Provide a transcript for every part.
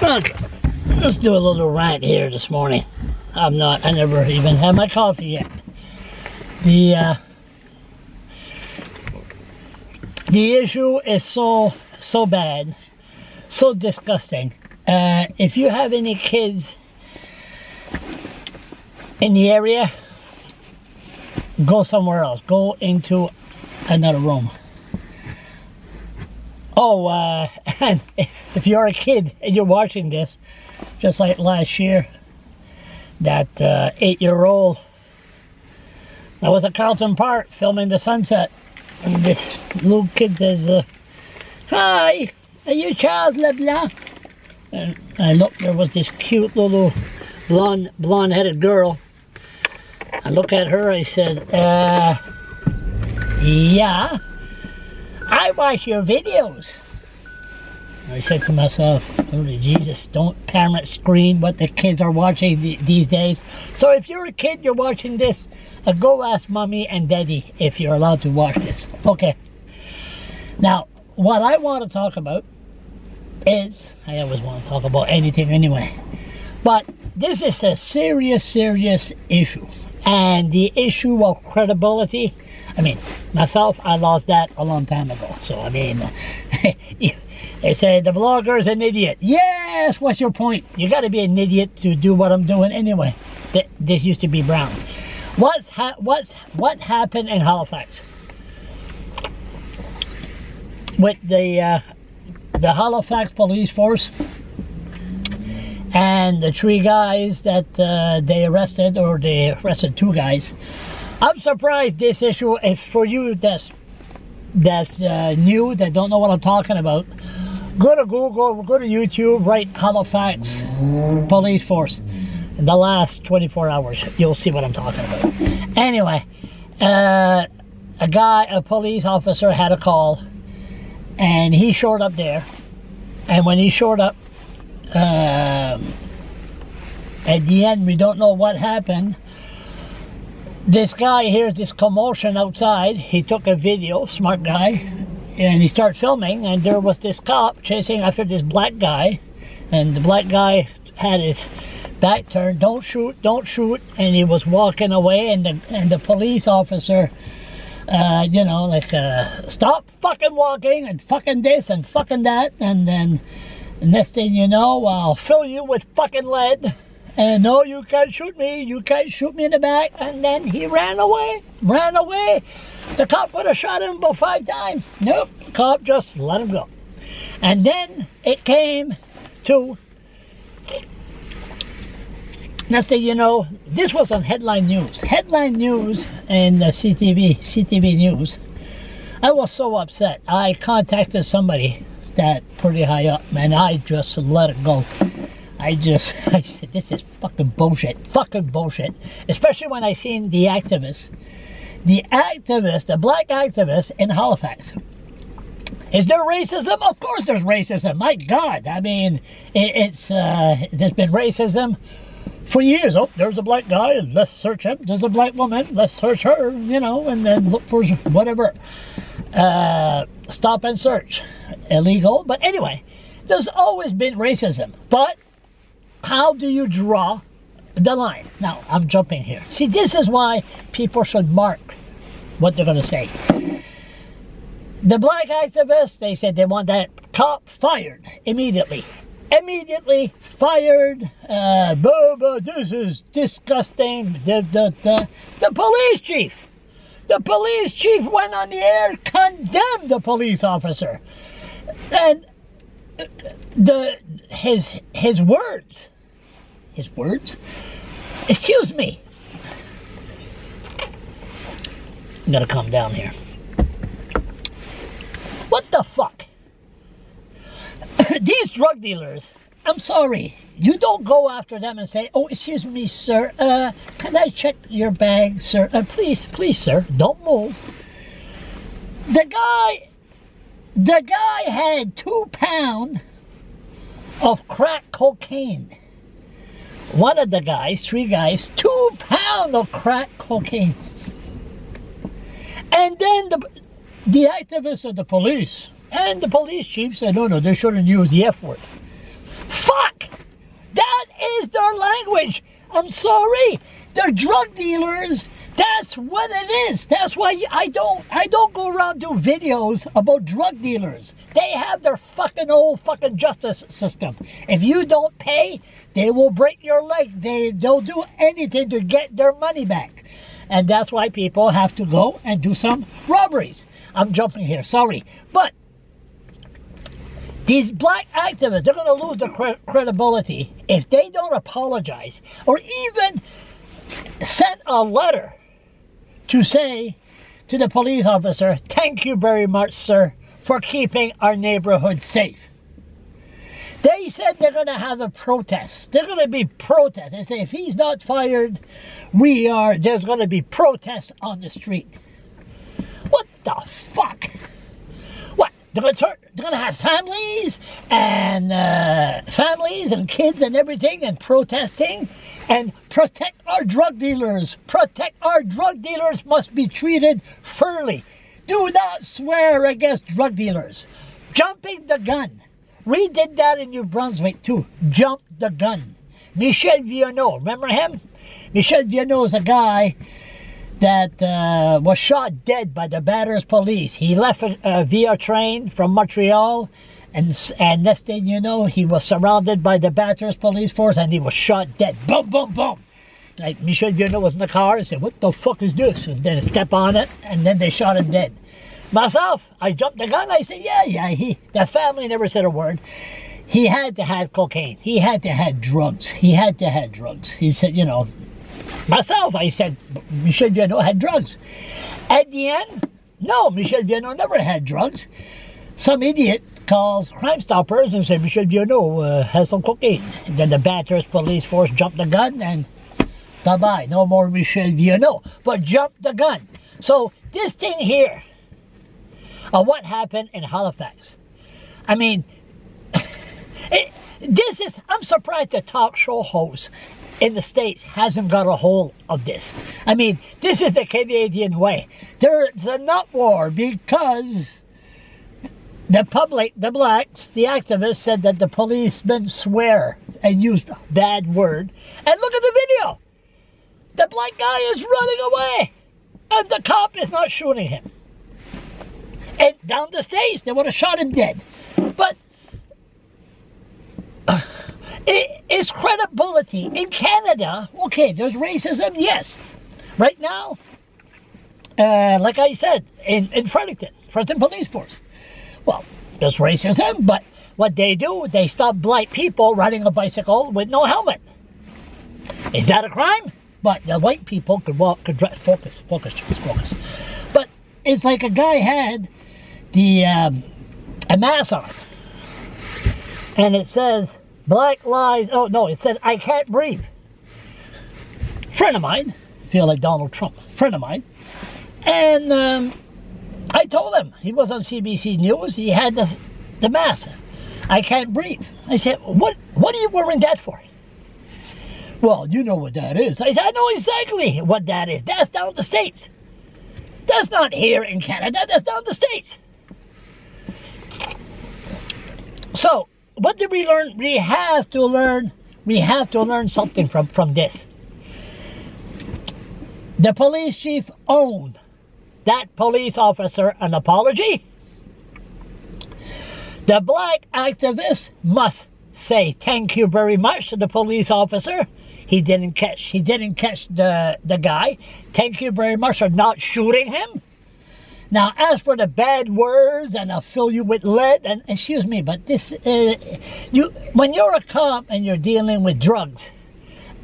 Okay, let's do a little rant here this morning. I never even had my coffee yet. The issue is so bad, so disgusting. If you have any kids in the area, go somewhere else. Go into another room. Oh, and if you're a kid and you're watching this, just like last year, that 8-year-old I was at Carlton Park filming the sunset, and this little kid says, "Hi, are you Charles LeBlanc?" And I looked, there was this cute little blonde-headed girl. I look at her, I said, yeah, I watch your videos. I said to myself, holy Jesus, don't parents screen what the kids are watching these days? So if you're a kid, you're watching this, go ask mommy and daddy if you're allowed to watch this. Okay. Now, what I want to talk about is, I always want to talk about anything anyway, but this is a serious issue. And the issue of credibility, I mean, myself, I lost that a long time ago. So, I mean, they say the blogger's an idiot. Yes, what's your point? You got to be an idiot to do what I'm doing anyway. This used to be Brown. What happened in Halifax? With the Halifax police force and the 3 guys that they arrested, or they arrested 2 guys. I'm surprised this issue, if for you that's new, that don't know what I'm talking about, go to Google, go to YouTube, write Halifax police force in the last 24 hours. You'll see what I'm talking about. Anyway, a police officer had a call, and he showed up there, and when he showed up, at the end, we don't know what happened. This guy hears this commotion outside. He took a video, smart guy, and he started filming, and there was this cop chasing after this black guy, and the black guy had his back turned, don't shoot, and he was walking away, and the police officer, you know, like, stop fucking walking, and fucking this, and fucking that, and then the next thing you know, I'll fill you with fucking lead. And no, you can't shoot me. You can't shoot me in the back. And then he ran away. The cop would have shot him about 5 times. Nope. The cop just let him go. And then it came to, next thing you know, this was on headline news. Headline news and CTV News. I was so upset. I contacted somebody that pretty high up, and I just let it go. I said, this is fucking bullshit, especially when I seen the activists, the black activists in Halifax. Is there racism? Of course there's racism, my God. I mean, there's been racism for years. Oh, there's a black guy, let's search him. There's a black woman, let's search her, you know, and then look for whatever. Stop and search, illegal. But anyway, there's always been racism. But how do you draw the line? Now, I'm jumping here. See, this is why people should mark what they're going to say. The black activists, they said they want that cop fired immediately. Immediately fired. This is disgusting. The police chief. The police chief went on the air, condemned the police officer, and his words. Excuse me. I gotta calm down here. What the fuck? These drug dealers, I'm sorry, you don't go after them and say, oh, excuse me, sir, can I check your bag, sir? Please, sir, don't move. The guy had 2 pounds of crack cocaine. One of the guys, 3 guys, 2 pounds of crack cocaine. And then the activists of the police and the police chief said, no, they shouldn't use the F word. Fuck! your language. I'm sorry. They're drug dealers. That's what it is. That's why I don't go around do videos about drug dealers. They have their fucking old fucking justice system. If you don't pay, they will break your leg. They'll do anything to get their money back. And that's why people have to go and do some robberies. I'm jumping here, sorry. But these black activists, they're going to lose their credibility if they don't apologize or even send a letter to say to the police officer, thank you very much, sir, for keeping our neighborhood safe. They said they're going to have a protest. They're going to be protests. They say if he's not fired, there's going to be protests on the street. What the fuck? What? They're going to have families and kids and everything and protesting and protect our drug dealers. Protect our drug dealers must be treated fairly. Do not swear against drug dealers. Jumping the gun. We did that in New Brunswick too. Jump the gun. Michel Viano, remember him? Michel Viano is a guy that was shot dead by the Batters police. He left via train from Montreal, and next thing you know, he was surrounded by the Batters police force and he was shot dead. Boom, boom, boom. Like Michel Viano was in the car and said, what the fuck is this? And then step on it, and then they shot him dead. Myself, I jumped the gun. I said, yeah. The family never said a word. He had to have cocaine. He had to have drugs. He said, you know. Myself, I said, Michel Viano had drugs. At the end, no, Michel Viano never had drugs. Some idiot calls Crime Stoppers and said, Michel Viano has some cocaine. And then the Bathurst police force jumped the gun and bye-bye. No more Michel Viano. But jump the gun. So this thing here, what happened in Halifax. I mean, I'm surprised the talk show host in the States hasn't got a hold of this. I mean, this is the Canadian way. There's a nut war because the public, the blacks, the activists said that the policemen swear and use bad word. And look at the video. The black guy is running away and the cop is not shooting him. And down the States, they would have shot him dead. But it's credibility. In Canada, okay, there's racism, yes. Right now, like I said, in Fredericton Police Force. Well, there's racism, but what they do, they stop black people riding a bicycle with no helmet. Is that a crime? But the white people could drive. Focus. But it's like a guy had a mask on, and it says Black Lives. Oh no, it said I can't breathe. Friend of mine, feel like Donald Trump. Friend of mine, and I told him he was on CBC News. He had the mask. I can't breathe. I said, what are you wearing that for? Well, you know what that is. I said, I know exactly what that is. That's down the States. That's not here in Canada. That's down the States. So, what did we learn? We have to learn something from this. The police chief owed that police officer an apology. The black activist must say thank you very much to the police officer. He didn't catch the guy. Thank you very much for not shooting him. Now, as for the bad words, and I'll fill you with lead, and excuse me, but this, when you're a cop and you're dealing with drugs,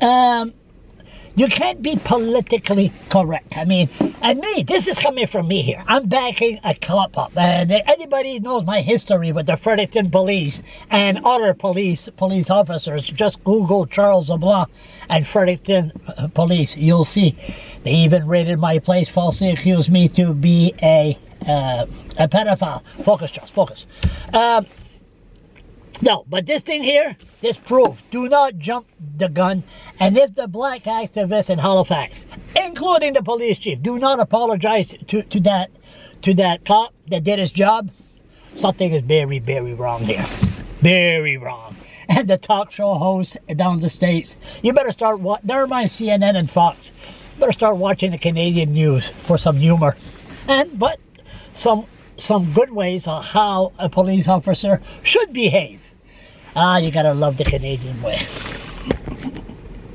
you can't be politically correct. I mean, and me, this is coming from me here. I'm backing a cop up. And anybody knows my history with the Fredericton police and other police officers, just Google Charles LeBlanc and Fredericton police. You'll see. They even raided my place, falsely accused me to be a pedophile. Focus, Charles, focus. No, but this thing here, this proof, do not jump the gun. And if the black activists in Halifax, including the police chief, do not apologize to that cop that did his job, something is very, very wrong here. Very wrong. and the talk show hosts down the States. You better start never mind CNN and Fox. You better start watching the Canadian news for some humor. But some good ways on how a police officer should behave. You gotta love the Canadian way.